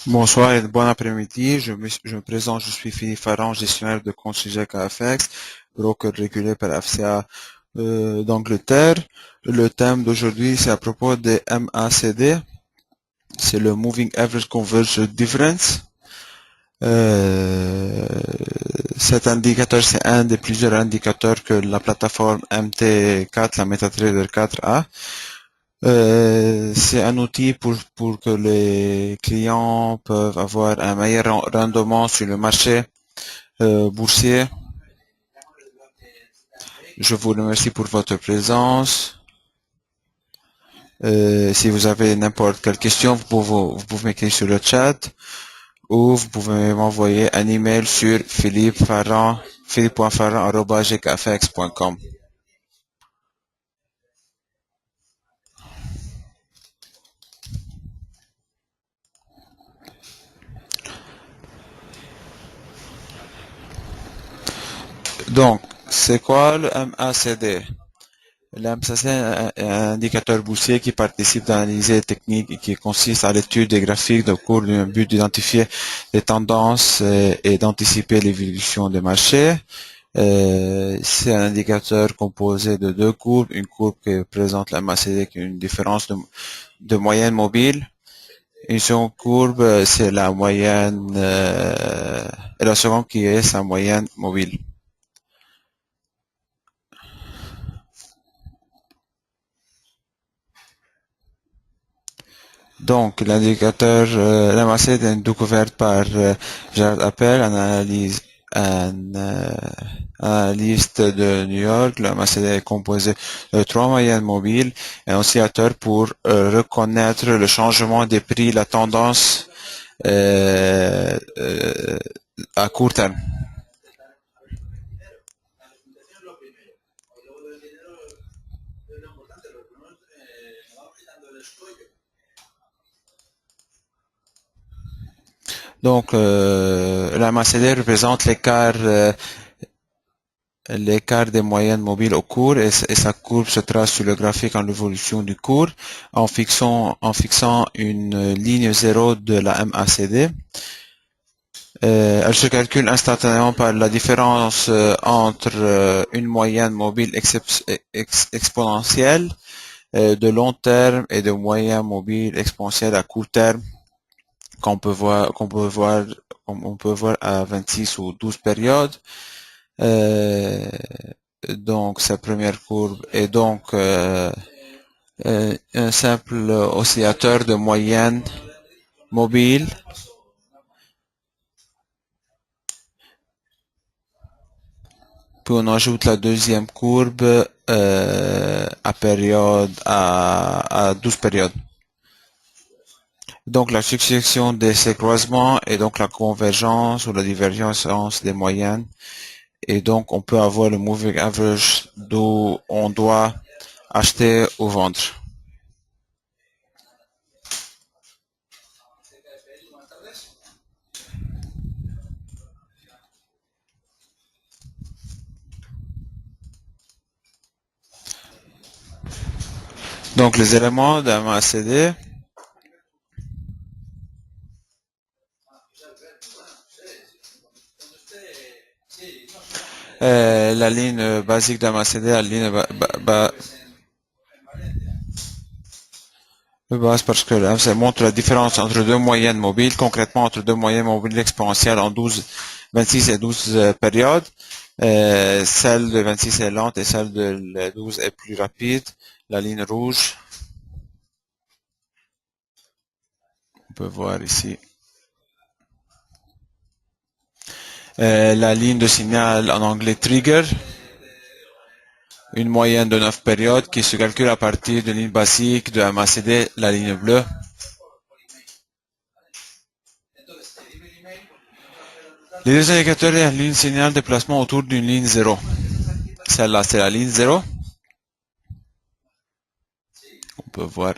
Bonsoir et bon après-midi. Je me présente, je suis Philippe Farran, gestionnaire de compte chez KFX, broker régulé par FCA d'Angleterre. Le thème d'aujourd'hui, c'est à propos des MACD, c'est le Moving Average Convergence Difference. Euh, Cet indicateur, c'est un des plusieurs indicateurs que la plateforme MT4, la MetaTrader 4 a. C'est un outil pour que les clients peuvent avoir un meilleur rendement sur le marché boursier. Je vous remercie pour votre présence. Si vous avez n'importe quelle question, vous pouvez m'écrire sur le chat ou vous pouvez m'envoyer un email sur philippe.farran@gkfx.com. Donc, c'est quoi le MACD? L'AMSA, c'est un indicateur boursier qui participe dans l'analyse technique et qui consiste à l'étude des graphiques de cours d'un but d'identifier les tendances et d'anticiper l'évolution des marchés. C'est un indicateur composé de deux courbes, une courbe qui présente la MACD qui est une différence de moyenne mobile. Une seconde courbe, c'est la moyenne, et la seconde qui est sa moyenne mobile. Donc, l'indicateur, la massette est découverte par Gerard Appel, analyste de New York. La massette est composée de trois moyennes mobiles et un oscillateur pour reconnaître le changement des prix, la tendance à court terme. Donc, la MACD représente l'écart des moyennes mobiles au cours et sa courbe se trace sur le graphique en l'évolution du cours en fixant une ligne zéro de la MACD. Elle se calcule instantanément par la différence entre une moyenne mobile exponentielle de long terme et de moyenne mobile exponentielle à court terme qu'on peut voir à 26 ou 12 périodes. Euh, donc sa première courbe est donc un simple oscillateur de moyenne mobile. Puis on ajoute la deuxième courbe à 12 périodes. Donc la succession de ces croisements et donc la convergence ou la divergence des moyennes. Et donc on peut avoir le moving average d'où on doit acheter ou vendre. Donc les éléments d'un MACD, la ligne basique d'un MACD, la ligne basse parce que là, ça montre la différence entre deux moyennes mobiles, concrètement entre deux moyennes mobiles exponentielles en 26 et 12 périodes. Celle de 26 est lente et celle de 12 est plus rapide. La ligne rouge, on peut voir ici. La ligne de signal en anglais trigger, une moyenne de 9 périodes qui se calcule à partir de ligne basique de MACD, la ligne bleue. Les deux indicateurs et la ligne signal de placement autour d'une ligne 0. Celle-là, c'est la ligne 0. On peut voir.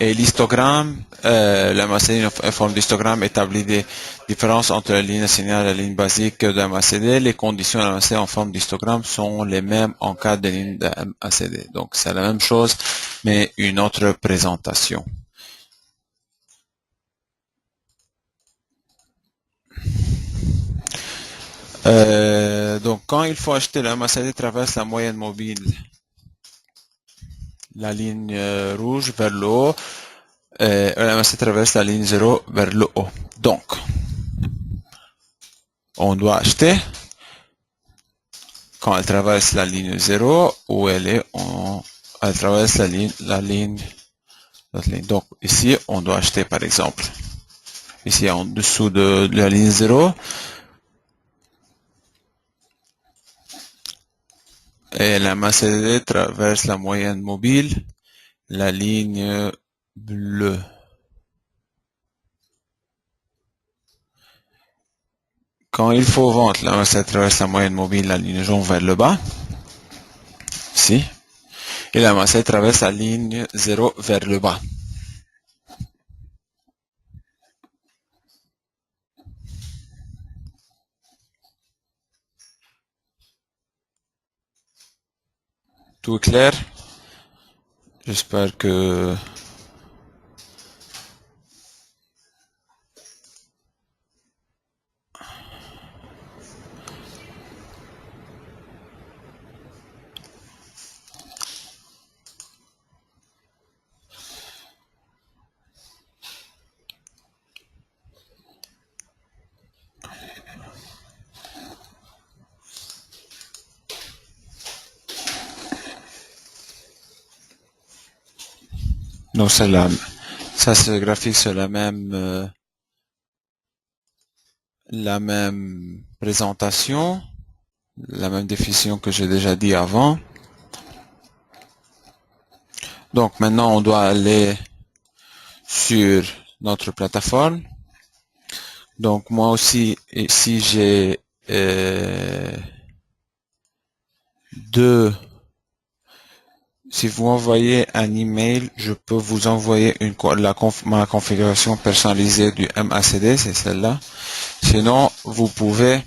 Et l'histogramme, la MACD en forme d'histogramme établit des différences entre la ligne signal et la ligne basique de MACD. Les conditions de la MACD en forme d'histogramme sont les mêmes en cas de ligne de MACD. Donc c'est la même chose, mais une autre présentation. Donc, quand il faut acheter, le MACD traverse la moyenne mobile, la ligne rouge vers le haut, et le MACD traverse la ligne 0 vers le haut. Donc, on doit acheter quand elle traverse la ligne 0, où elle traverse l'autre ligne. Donc, ici, on doit acheter, par exemple, ici, en dessous de la ligne 0, et la MACD traverse la moyenne mobile, la ligne bleue. Quand il faut vendre, la MACD traverse la moyenne mobile, la ligne jaune vers le bas, ici, et la MACD traverse la ligne 0 vers le bas. Tout clair? J'espère que non, ça c'est le graphique, c'est la même présentation, la même définition que j'ai déjà dit avant. Donc maintenant, on doit aller sur notre plateforme. Donc moi aussi, ici j'ai deux. Si vous envoyez un email, je peux vous envoyer ma configuration personnalisée du MACD, c'est celle-là. Sinon, vous pouvez,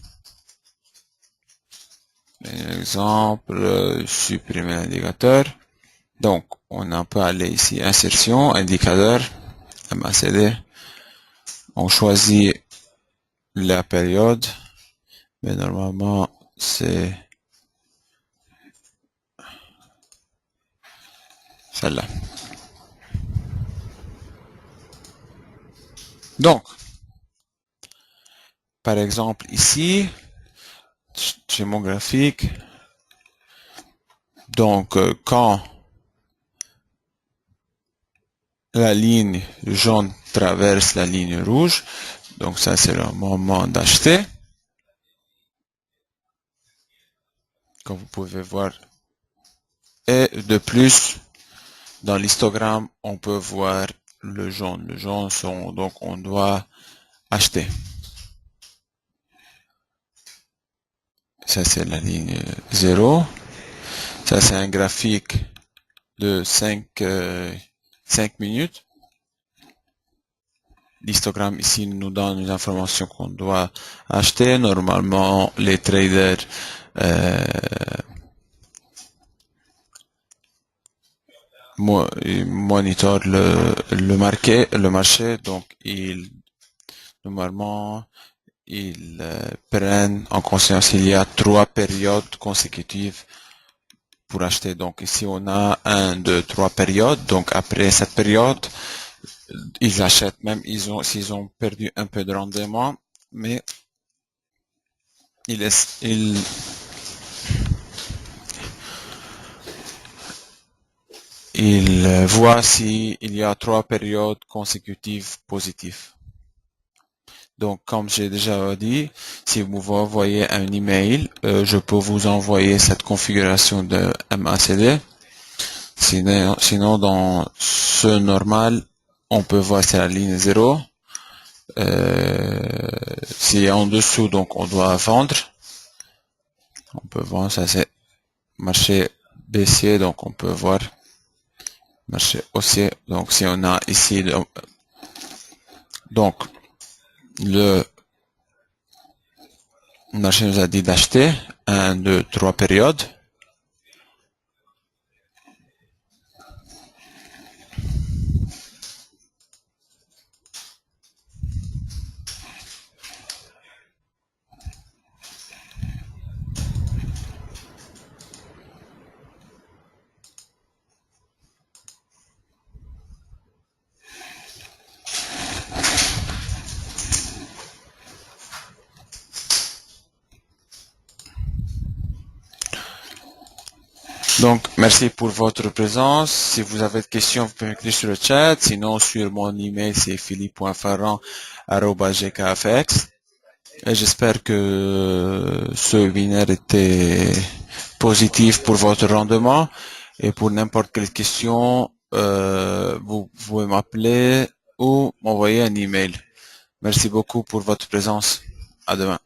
par exemple, supprimer l'indicateur. Donc, on peut aller ici, insertion, indicateur, MACD. On choisit la période, mais normalement, c'est celle-là. Donc, par exemple, ici, j'ai mon graphique. Donc, quand la ligne jaune traverse la ligne rouge, donc ça c'est le moment d'acheter. Comme vous pouvez voir. Et de plus, dans l'histogramme, on peut voir le jaune. Le jaune donc on doit acheter. Ça c'est la ligne 0. Ça c'est un graphique de 5 minutes. L'histogramme ici nous donne une information qu'on doit acheter. Normalement, les traders ils monitorent le marché, donc normalement ils prennent en conscience il y a 3 périodes consécutives pour acheter. Donc ici on a 1, 2, 3 périodes. Donc après cette période, ils achètent même s'ils ont perdu un peu de rendement, mais ils voient s'il y a 3 périodes consécutives positives. Donc, comme j'ai déjà dit, si vous m'envoyez un email, je peux vous envoyer cette configuration de MACD. Sinon, dans ce normal, on peut voir c'est la ligne 0. Si en dessous, donc on doit vendre. On peut voir, ça c'est marché baissier, donc on peut voir marché haussier. Donc si on a ici, donc le marché nous a dit d'acheter 1, 2, 3 périodes. Donc, merci pour votre présence. Si vous avez des questions, vous pouvez m'écrire sur le chat. Sinon, sur mon email, c'est philippe.farran@gkfx. Et j'espère que ce webinaire était positif pour votre rendement. Et pour n'importe quelle question, vous pouvez m'appeler ou m'envoyer un email. Merci beaucoup pour votre présence. À demain.